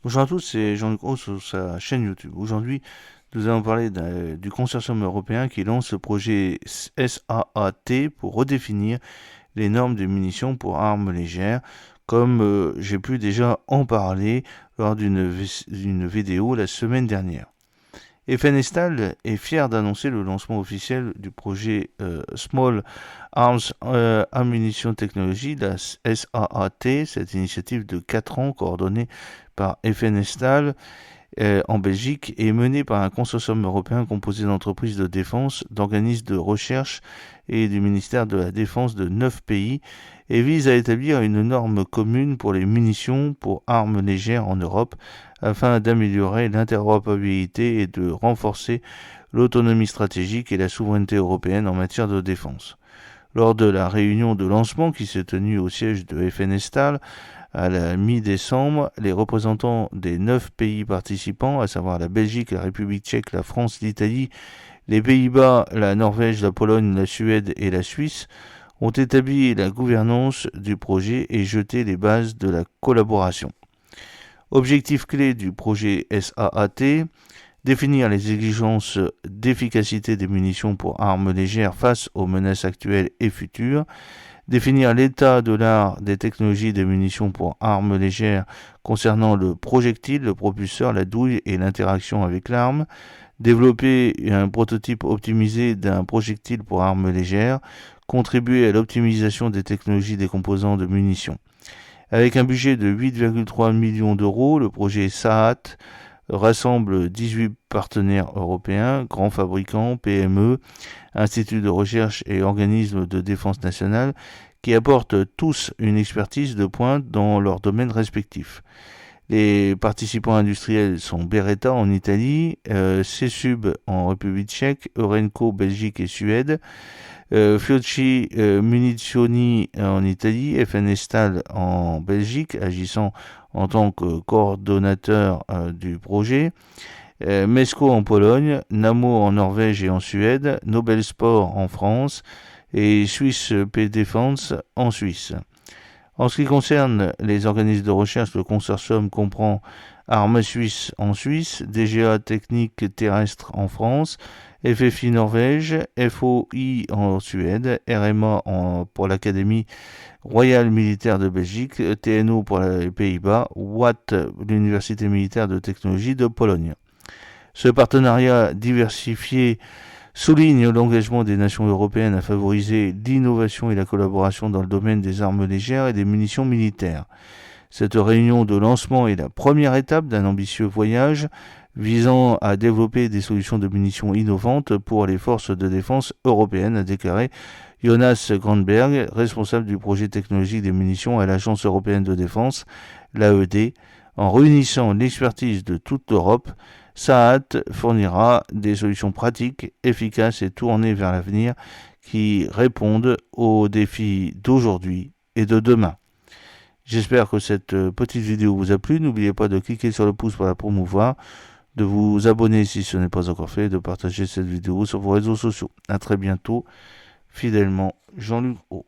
Bonjour à tous, c'est Jean-Luc Roux sur sa chaîne YouTube. Aujourd'hui, nous allons parler du consortium européen qui lance le projet SAAT pour redéfinir les normes de munitions pour armes légères, comme j'ai pu déjà en parler lors d'une vidéo la semaine dernière. Efenestal est fier d'annoncer le lancement officiel du projet Small Arms Ammunition Technology, la SAAT, cette initiative de 4 ans coordonnée par Efenestal en Belgique est menée par un consortium européen composé d'entreprises de défense, d'organismes de recherche et du ministère de la Défense de 9 pays et vise à établir une norme commune pour les munitions pour armes légères en Europe afin d'améliorer l'interopérabilité et de renforcer l'autonomie stratégique et la souveraineté européenne en matière de défense. Lors de la réunion de lancement qui s'est tenue au siège de FNStal à la mi-décembre, les représentants des 9 pays participants, à savoir la Belgique, la République tchèque, la France, l'Italie, les Pays-Bas, la Norvège, la Pologne, la Suède et la Suisse, ont établi la gouvernance du projet et jeté les bases de la collaboration. Objectif clé du projet SAAT, définir les exigences d'efficacité des munitions pour armes légères face aux menaces actuelles et futures, définir l'état de l'art des technologies de munitions pour armes légères concernant le projectile, le propulseur, la douille et l'interaction avec l'arme, développer un prototype optimisé d'un projectile pour armes légères, contribuer à l'optimisation des technologies des composants de munitions. Avec un budget de 8,3 millions d'euros, le projet SAAT rassemble 18 partenaires européens, grands fabricants, PME, instituts de recherche et organismes de défense nationale qui apportent tous une expertise de pointe dans leurs domaines respectifs. Les participants industriels sont Beretta en Italie, CSUB en République tchèque, Eurenco Belgique et Suède, Fiocchi Munizioni en Italie, FNStal en Belgique, agissant en tant que coordonnateur du projet, Mesco en Pologne, Nammo en Norvège et en Suède, Nobel Sport en France et Swiss P Defense en Suisse. En ce qui concerne les organismes de recherche, le consortium comprend Armes Suisse en Suisse, DGA Technique Terrestre en France, FFI Norvège, FOI en Suède, RMA pour l'Académie Royale Militaire de Belgique, TNO pour les Pays-Bas, Watt l'Université Militaire de Technologie de Pologne. Ce partenariat diversifié souligne l'engagement des nations européennes à favoriser l'innovation et la collaboration dans le domaine des armes légères et des munitions militaires. Cette réunion de lancement est la première étape d'un ambitieux voyage visant à développer des solutions de munitions innovantes pour les forces de défense européennes, a déclaré Jonas Grandberg, responsable du projet technologique des munitions à l'Agence européenne de défense, l'AED. En réunissant l'expertise de toute l'Europe, SAAT fournira des solutions pratiques, efficaces et tournées vers l'avenir qui répondent aux défis d'aujourd'hui et de demain. J'espère que cette petite vidéo vous a plu. N'oubliez pas de cliquer sur le pouce pour la promouvoir, de vous abonner si ce n'est pas encore fait, de partager cette vidéo sur vos réseaux sociaux. A très bientôt, fidèlement, Jean-Luc Roux.